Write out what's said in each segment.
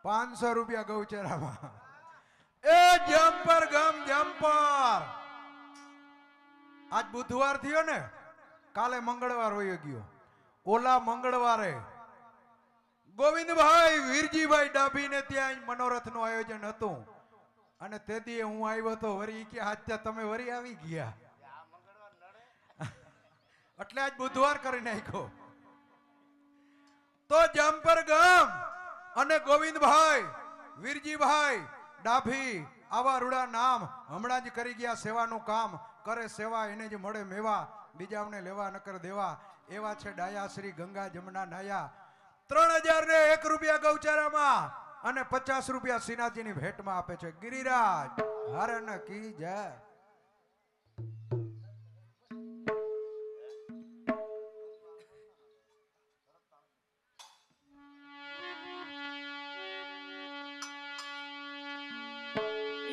500 રૂપિયા ગૌચરામાં. એ જમ્પર ગમ જમ્પર. આજ બુધવાર થયો ને, કાલે મંગળવાર હોઈ ગયો. ઓલા મંગળવારે ગોવિંદભાઈ વીરજીભાઈ ડાભીને ત્યાં મનોરથનું આયોજન હતું અને તેથી હું આવ્યો તો વરી કે આજ તમે વરી આવી ગયા એટલે આજ બુધવાર કરી નાખ્યો. તો જમ્પર ગમ અને ગોવિંદભાઈ વીરજીભાઈ ડાભી આવા રૂડા નામ હમણાં જ કરી ગયા. સેવાનું કામ કરે સેવા એને જ મળે મેવા, બીજાઓને લેવા નકર દેવા. એવા છે ડાયા શ્રી ગંગા જમના નાયા. 3001 રૂપિયા ગૌચારામાં અને 50 રૂપિયા શ્રીનાથજીની ભેટમાં આપે છે. ગિરિરાજ હરણ કી જય.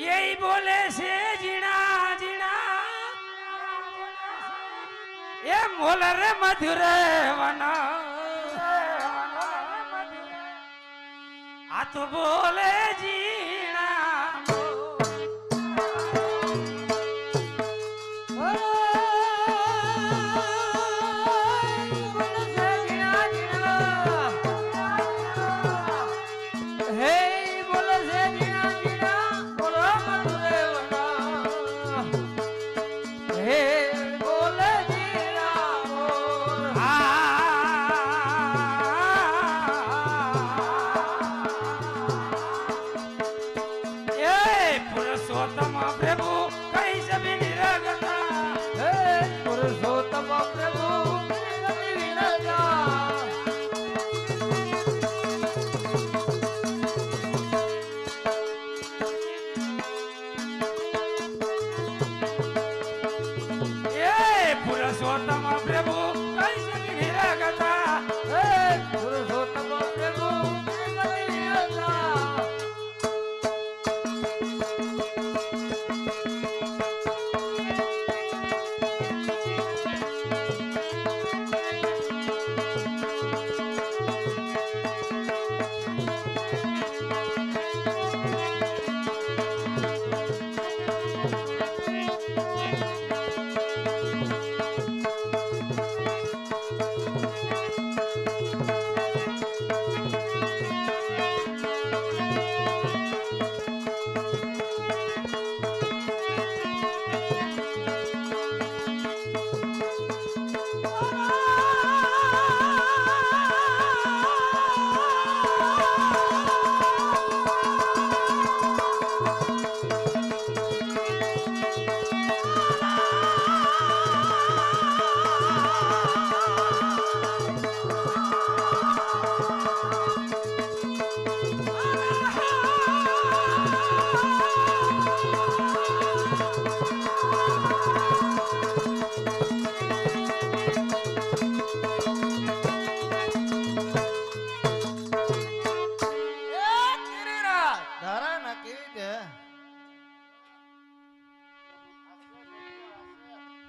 यही बोले से जीना जीना ये मोल रे मधुर वना आ तो बोले जीना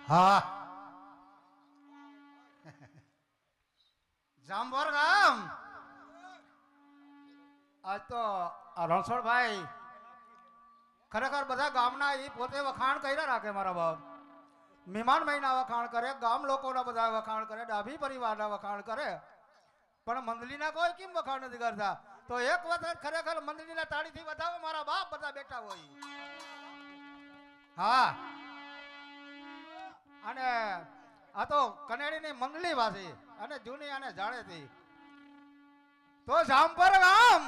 હા જાંબોર ગામ આજ તો રણછોડભાઈ ખરેખર બધા ગામના એ પોતે વખાણ કર્યા રાખે. મારા બાપ મહેમાન મહિના વખાણ કરે, ગામ લોકોના બધા વખાણ કરે, ડાભી પરિવારના વખાણ કરે, પણ મંડળીના કોઈ કેમ વખાણ નથી કરતા. તો એક વખત ખરેખર મંડળીના તાળીથી વધાવો. મારા બાપ બધા બેઠા હોય. હા અને આ તો કનેડીની મંડળી વાસી અને જૂની અને જાણેતી. તો જામપર ગામ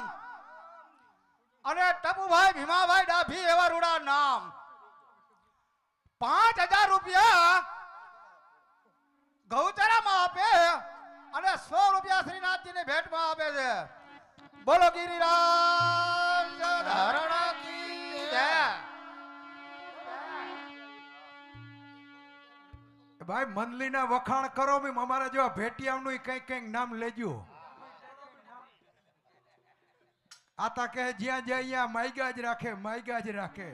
અને ટપુભાઈ ભીમાભાઈ ડાભી એવા રૂડા નામ 5000 રૂપિયા ગૌચરામાં આપે અને 100 રૂપિયા શ્રીનાથજીની ભેટમાં આપે છે. બોલો ગિરિરાજ ધરણ કી જય. ભાઈ મંદલીના વખાણ કરો બી અમારા જેવા ભેટિયાનું કઈક કઈક નામ લેજો. આતા કહે જ્યાં જાય માઈગા જ રાખે, માઈગા જ રાખે.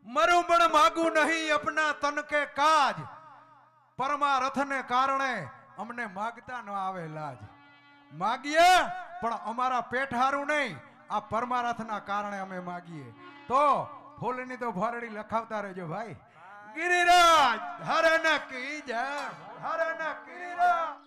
મરું પણ માગું નહીં અપના તન કે કાજ, પરમારથ ને કારણે અમને માગતા ન આવે લાજ. માગીએ પણ અમારા પેટ હારું નહીં, આ પરમારથના કારણે અમે માગીએ. તો ફૂલની તો ભરડી લખાવતા રહેજો ભાઈ. ગિરિરાજ હરણ કી જય, હરણ ગિરિરાજ.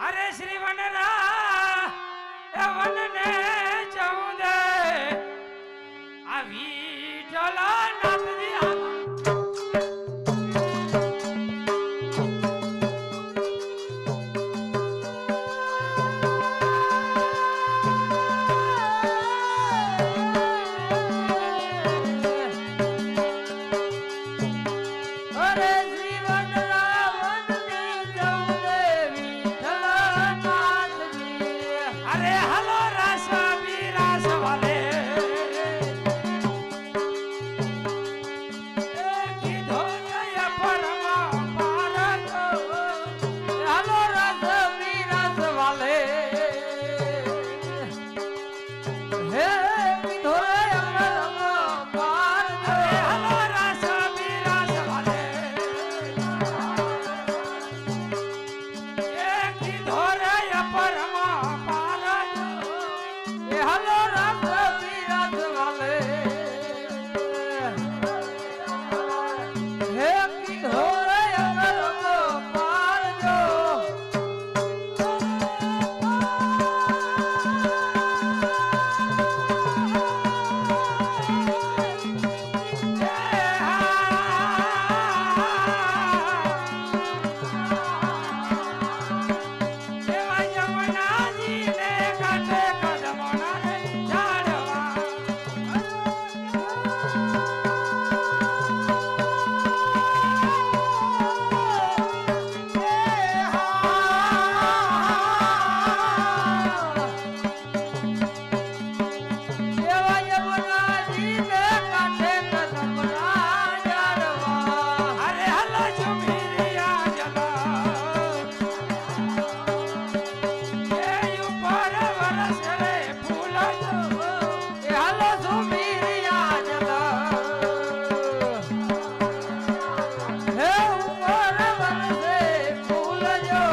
અરે શ્રી વનરા એ વનને ચૌદે આ વિઠ્ઠલા નાથજી અરે હલો રાસ વિરાસ વાલે કીધો જય પરમા પારત હલો રાસ વિરાસ વાલે હે કીધો જય પરમા પારત હલો રાસ વિરાસ વાલે કીધો જય પરમા પારત હલો રાસ વિરાસ વાલે હે કીધો જય પરમા પારત એવા યમુનાજીને કાંઠે કદમોના રે ઝાડવા. એવા યમુનાજીને કાંઠે કદમોના ઝાડવા. અરે હલો ઝુમિરિયા જલા એ ઉપર વરસ રે ફૂલ જો એ હાલો ઝુમિરિયા જલા હે ઉપર વરસે ફૂલ જો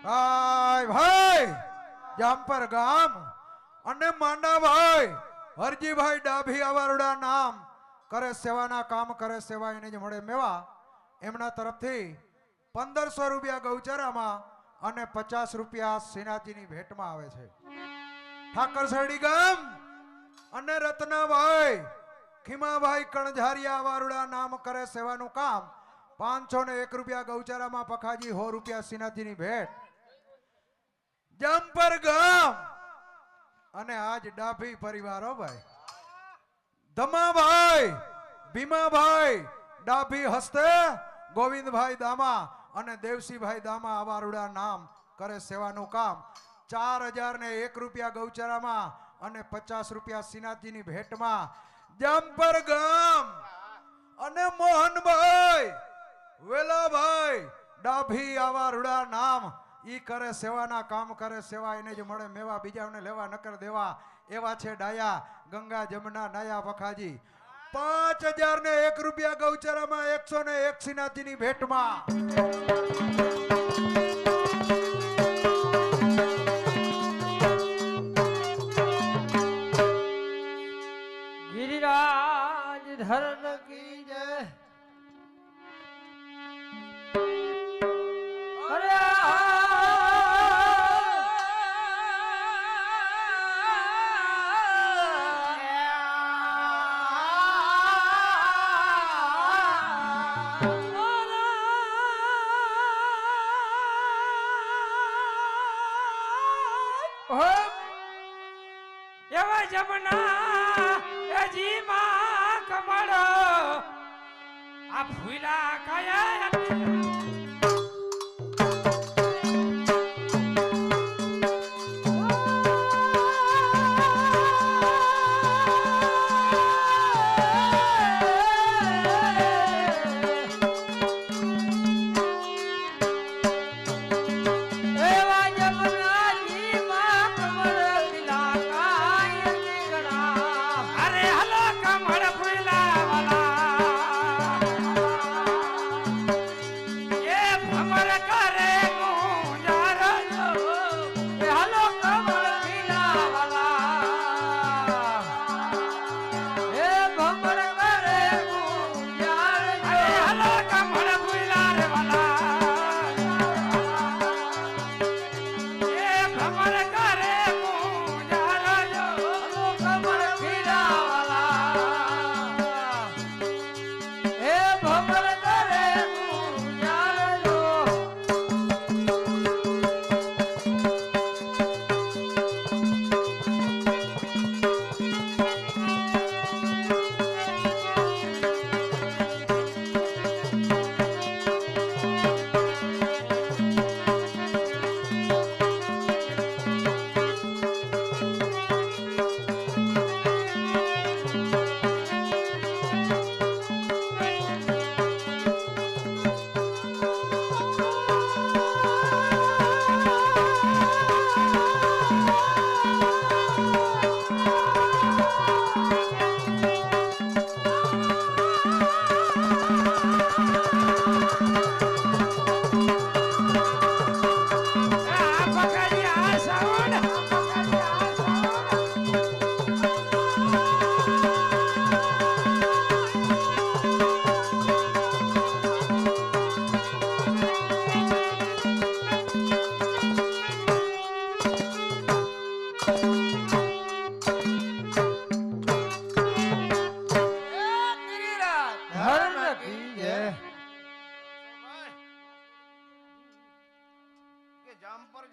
હાય ભાઈ જામપર ગામ અને માંડાભાઈ હરજીભાઈ ડાભી આવારુડા નામ કરે સેવાના કામ કરે સેવા એને જ મળે મેવા. એમના તરફથી 1500 રૂપિયા ગૌચરામાં અને 50 રૂપિયા શ્રીનાથજીની ભેટમાં આવે છે. ઠાકરસરડી ગામ અને રત્નાભાઈ ખીમાભાઈ કણઝારિયા આવારુડા નામ કરે સેવાનું કામ 501 રૂપિયા ગૌચરામાં પખાજી 100 રૂપિયા શ્રીનાથજીની ભેટ. જંપર ગામ અને આજ ડાભી પરિવારો ભાઈ ધમાભાઈ ભીમાભાઈ ડાભી હસ્તે ગોવિંદભાઈ દામા અને દેવસીભાઈ દામા આવારુડા નામ કરે સેવાનું કામ 4001 રૂપિયા ગૌચરામાં અને 50 રૂપિયા શ્રીનાથજીની ભેટમાં. જંપર ગામ અને મોહનભાઈ વેલાભાઈ ડાભી આવા રૂડા નામ ઈ કરે સેવાના કામ કરે સેવા એને જ મળે મેવા બીજાને લેવા નકર દેવા એવા છે ડાયા ગંગા જમના નાયા વખાજી 5001 રૂપિયા ગૌચરામાં 101 શ્રીનાથજીની ભેટમાં गिरिराज धरण की जय अरे एवा जमुना जी मां कमल आ फूला काया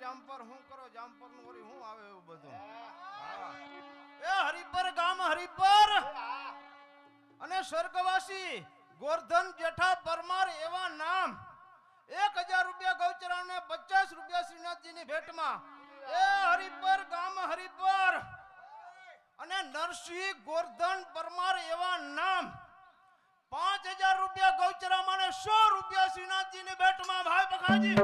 જામપર હું કરો જામપર નું વળી હું આવે એવું બધું એ હરિપર ગામ હરિપર અને સ્વર્ગવાસી ગોરધન જેઠા પરમાર એવા નામ 1000 રૂપિયા ગૌચરા ને 50 રૂપિયા શ્રીનાથજી ની ભેટમાં એ હરિપર ગામ હરિપર અને નરસિંહ ગોરધન પરમાર એવા નામ 5000 રૂપિયા ગૌચરામાં ને 100 રૂપિયા શ્રીનાથજી ની ભેટમાં ભાઈ બખાજી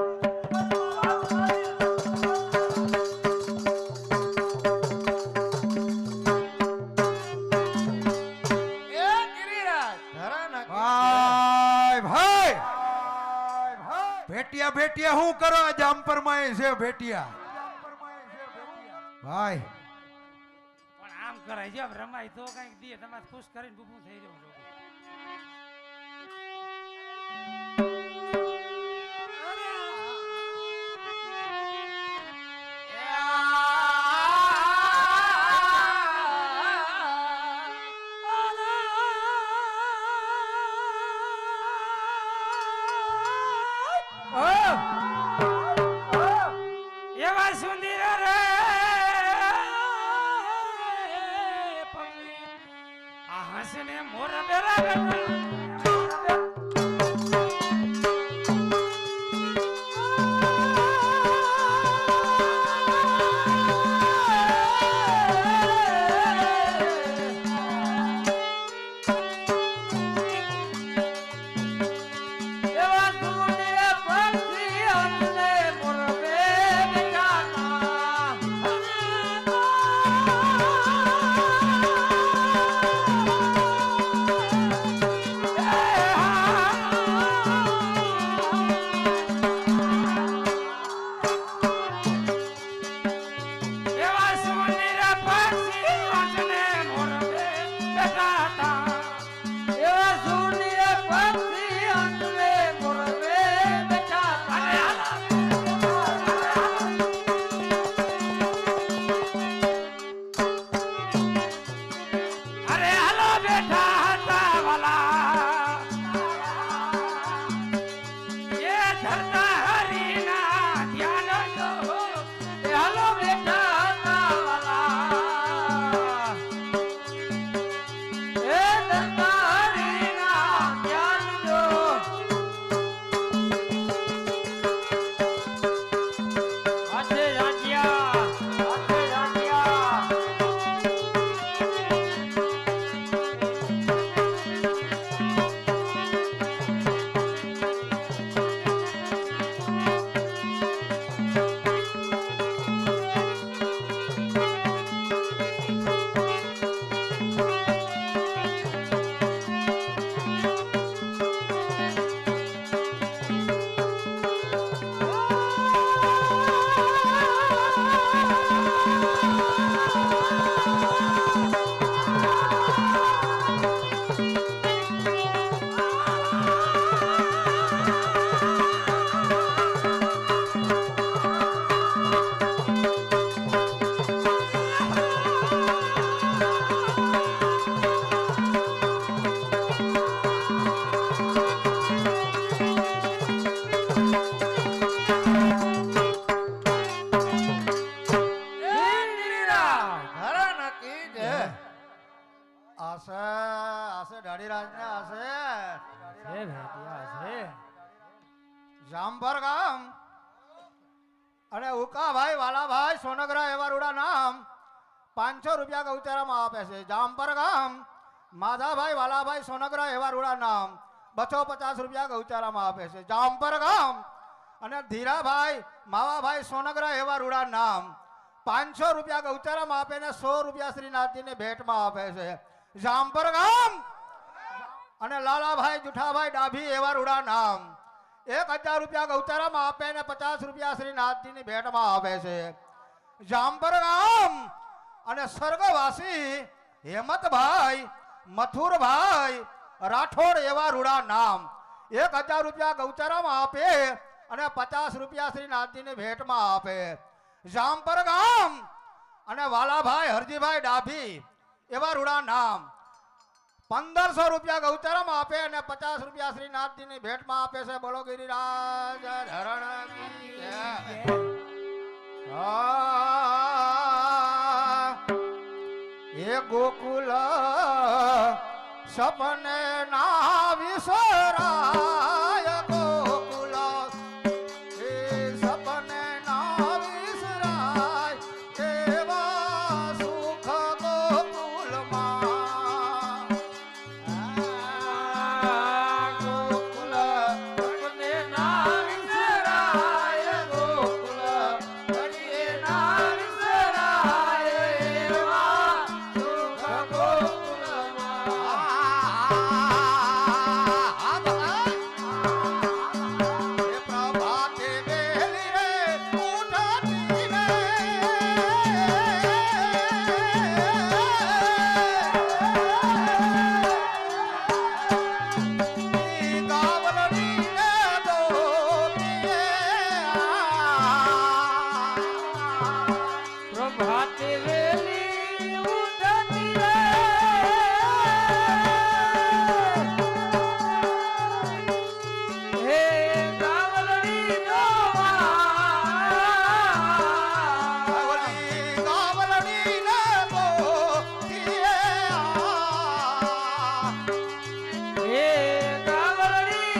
ભેટિયા ભેટિયા હું કરો આ જામપર માં છે ભેટિયા ભાઈ પણ આમ કરાય છે રમાય તો કઈક દે તમારે ખુશ કરીને બુબુ થઈ રહ્યો છો એવા સુંદર રે આ હસને મોર ભેટ્યા છે જામભર ગામ અને ઉકાભાઈ વાલાભાઈ સોનગરા એવા રૂડા નામ 500 રૂપિયા ગૌચારામાં આપે છે. જામપર ગામ માધાભાઈ વાલાભાઈ સોનગરા એવા રૂડા નામ 250 રૂપિયા ગૌચારામાં આપે છે. જામપર ગામ અને ધીરાભાઈ માવાભાઈ સોનગરા એવા રૂડા નામ 500 રૂપિયા ગૌચારામાં આપે ને 100 રૂપિયા શ્રીનાથજીને ભેટમાં આપે છે. જામપર ગામ અને લાલાભાઈ જુઠાભાઈ ડાભી એવા રૂડા નામ 1000 રૂપિયા ગૌચારામાં આપે ને 50 રૂપિયા શ્રીનાથજીની ભેટમાં આપે છે. જામપર ગામ અને સ્વર્ગવાસી હેમંતભાઈ મથુરભાઈ રાઠોડ એવા રૂડા નામ 1000 રૂપિયા ગૌચારામાં આપે અને 50 રૂપિયા શ્રીનાથજીની ભેટમાં આપે. જામપર ગામ અને વાલાભાઈ હરજીભાઈ ડાભી એવા રૂડા નામ 1500 રૂપિયા ગૌચારામાં આપે અને 50 રૂપિયા શ્રીનાથજીની ભેટમાં આપે છે. બોલો ગિરિરાજ ધરણ કી જય. એ ગોકુલ સપને ના વિસરાય ગોકુલ એ સપને ના વિસરાય એવા સુખ ગોકુલમાં ગોકુલ સપને ના વિસરાય ગોકુલ સપને ના વિસરાય એવા સુખ પ્રભાતે વેલી ઉઠતી રે હે ગાવલડી હે ગાવલડી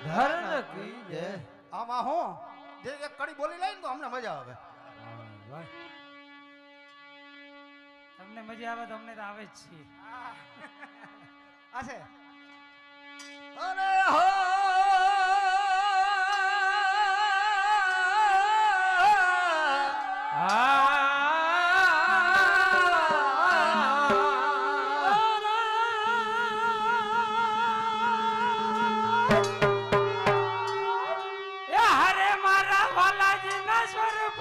ધર્મ કી જય. આમાં હું જે એક કડી બોલી લઈને તો અમને મજા આવે. તમને મજા આવે તો અમને તો આવે જ છે. આ છે અરે હો હરે મારા વાલાજી ના સ્વરૂપ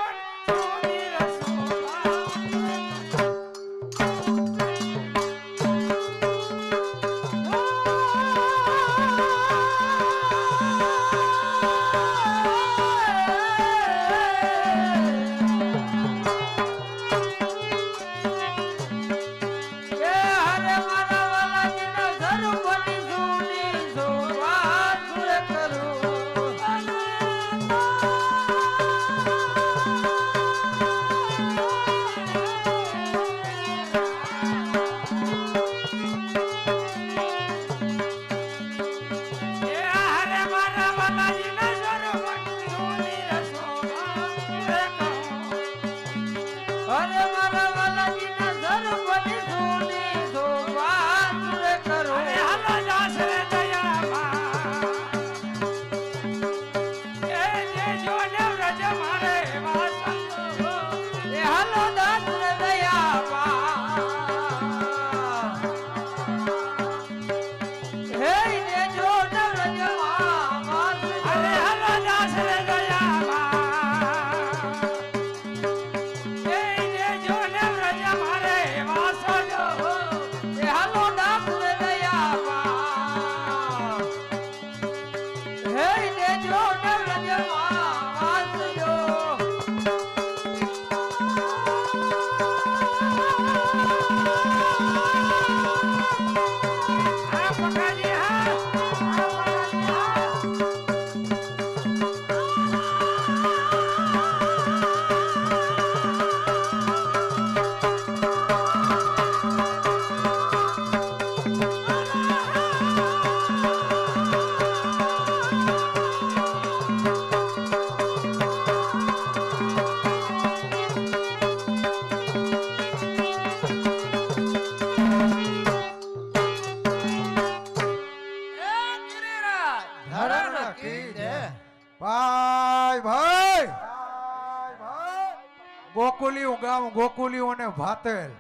ગામ ગોકુલિયું અને ભાતેલ.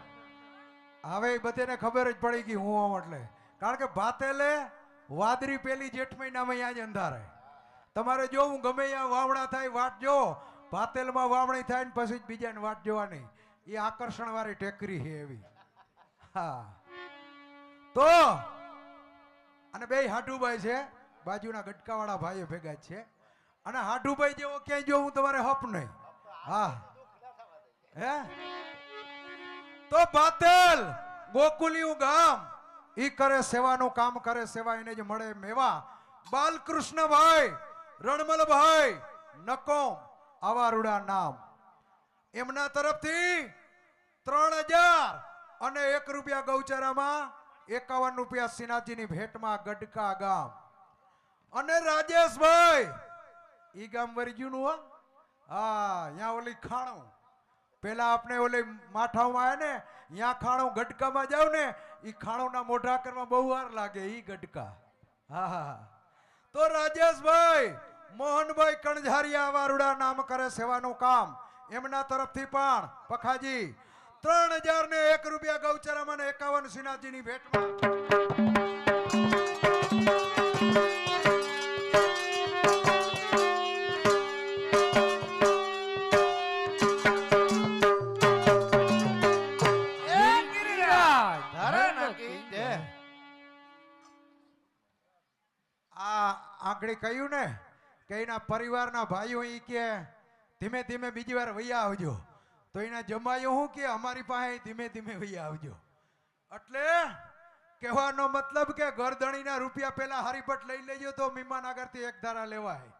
હવે એ બધાને ખબર જ પડી ગઈ હું આમ એટલે. કારણ કે ભાતેલે વાદળી પેલી જેઠ મહિનામાં અહીંયા જ અંધારે. તમારે જોવું ગમે ત્યાં વાવણા થાય વાટ જો, ભાતેલમાં વાવણી થાય ને પછી જ બીજાને વાટ જોવાની. એ આકર્ષણ વાળી ટેકરી છે એવી. હા તો અને બે હાટુભાઈ છે, બાજુના ગટકાવાળા ભાઈઓ ભેગા જ છે. અને હાટુભાઈ જેવો ક્યાંય જોવું તમારે હપ નહીં. હા હે તો ભાતેલ ગોકુલિયું ગામ ઈ કરે સેવાનું કામ કરે સેવા એને જ મળે મેવા. બાલકૃષ્ણભાઈ રણમલભાઈ નકોમ આવા નામ એમના તરફથી 3000 અને 1 રૂપિયા ગૌચરામાં 51 રૂપિયા શ્રીનાથજીની ભેટમાં ગડકા ગામ. અને રાજેશભાઈ ઈ ગામ વરજ્યું નું હો. હા અહીંયા ઓલી ખાણું પેલા આપણે ઓલી માઠામાં આવે ને અહીંયા ખાણું ગડકામાં જાવ ને ઈ ખાણુંના મોઢા કરવા બહુ વાર લાગે ઈ ગડકા. હા હા તો રાજેશભાઈ મોહનભાઈ કણઝારિયા વારુડા નામ કરે સેવાનું કામ એમના તરફથી પણ પખાજી 3000 ને 1 રૂપિયા ગૌચરામાં ને 51 શ્રીનાથજીની ભેટમાં. આંગળી કહ્યું ને કે એના પરિવારના ભાઈઓ ઈ કે ધીમે ધીમે બીજી વાર વૈયા આવજો. તો એના જમાયો હું કે અમારી પાસે ધીમે ધીમે વૈયા આવજો. એટલે કહેવાનો મતલબ કે ગરદણીના રૂપિયા પેલા હરિભટ લઈ લેજો તો મીમાનગરથી 1 ધારા લેવાય.